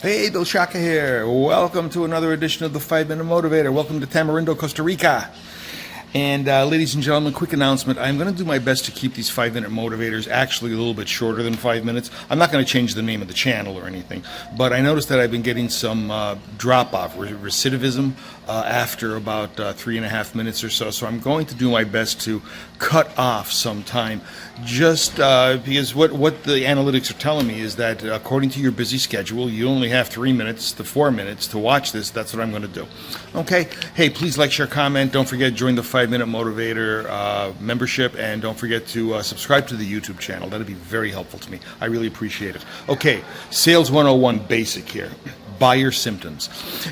Hey, Bill Shaka here. Welcome to another edition of the 5-Minute Motivator. Welcome to Tamarindo, Costa Rica. And ladies and gentlemen, quick announcement. I'm going to do my best to keep these 5-minute motivators actually a little bit shorter than 5 minutes. I'm not going to change the name of the channel or anything, but I noticed that I've been getting some drop-off, recidivism, after about 3.5 minutes or so. So I'm going to do my best to cut off some time, just because what the analytics are telling me is that according to your busy schedule, you only have 3 minutes to 4 minutes to watch this. That's what I'm going to do. Okay? Hey, please like, share, comment. Don't forget, join the 5-Minute Motivator membership, and don't forget to subscribe to the YouTube channel. That'd be very helpful to me. I really appreciate it. Okay, Sales 101 basic here. Buyer symptoms.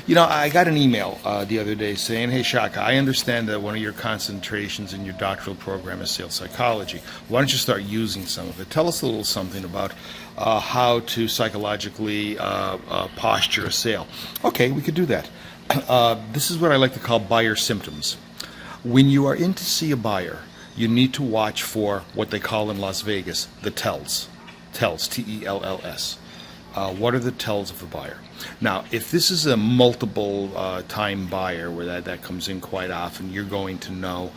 You know, I got an email the other day saying, hey, Shaka, I understand that one of your concentrations in your doctoral program is sales psychology. Why don't you start using some of it? Tell us a little something about how to psychologically posture a sale. Okay, we could do that. This is what I like to call buyer symptoms. When you are in to see a buyer, you need to watch for what they call in Las Vegas the tells. Tells, T-E-L-L-S. What are the tells of the buyer? Now, if this is a multiple time buyer where that comes in quite often, you're going to know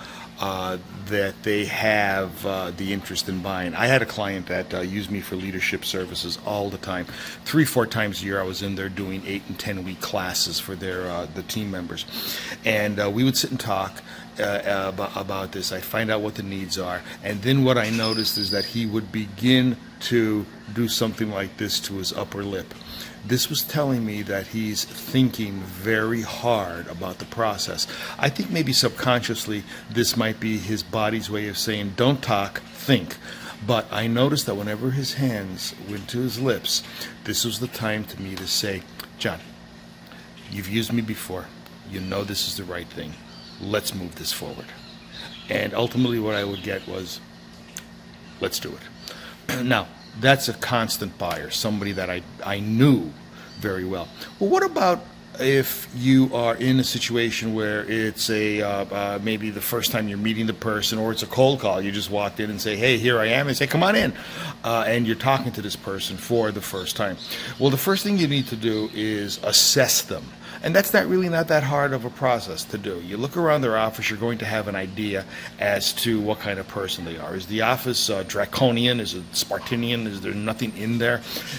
that they have the interest in buying. I had a client that used me for leadership services all the time. 3-4 times a year I was in there doing 8 and 10 week classes for the team members. And we would sit and talk about this. I'd find out what the needs are. And then what I noticed is that he would begin to do something like this to his upper lip. This was telling me that he's thinking very hard about the process. I think maybe subconsciously this might be his body's way of saying, don't talk, think. But I noticed that whenever his hands went to his lips, this was the time to me to say, John, you've used me before. You know this is the right thing. Let's move this forward. And ultimately what I would get was, let's do it. Now, that's a constant buyer, somebody that I knew very well. Well, what about if you are in a situation where it's maybe the first time you're meeting the person, or it's a cold call? You just walked in and say, hey, here I am, and say, come on in. And you're talking to this person for the first time. Well, the first thing you need to do is assess them. And that's not that hard of a process to do. You look around their office, you're going to have an idea as to what kind of person they are. Is the office draconian? Is it Spartanian? Is there nothing in there?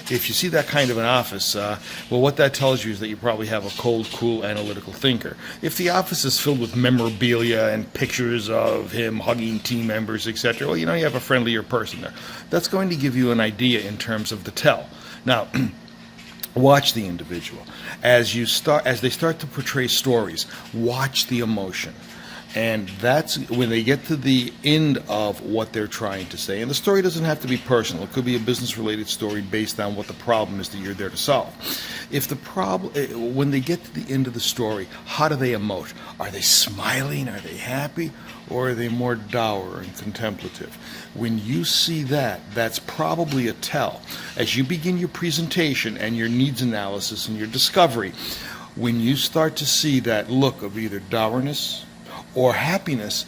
If you see that kind of an office, well, what that tells you is that you probably have a cold, cool, analytical thinker. If the office is filled with memorabilia and pictures of him hugging team members, etc., well, you know, you have a friendlier person there. That's going to give you an idea in terms of the tell. Now, watch the individual. As they start to portray stories, watch the emotion. And that's when they get to the end of what they're trying to say. And the story doesn't have to be personal. It could be a business-related story based on what the problem is that you're there to solve. If the problem, when they get to the end of the story, how do they emote? Are they smiling? Are they happy? Or are they more dour and contemplative? When you see that, that's probably a tell. As you begin your presentation and your needs analysis and your discovery, when you start to see that look of either dourness or happiness,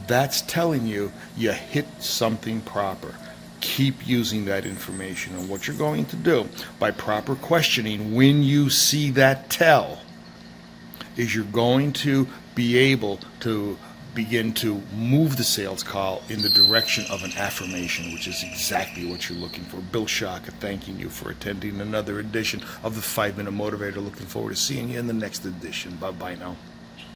that's telling you you hit something proper. Keep using that information. And what you're going to do by proper questioning when you see that tell is you're going to be able to begin to move the sales call in the direction of an affirmation, which is exactly what you're looking for. Bill Shaka thanking you for attending another edition of the 5-Minute Motivator. Looking forward to seeing you in the next edition. Bye-bye now.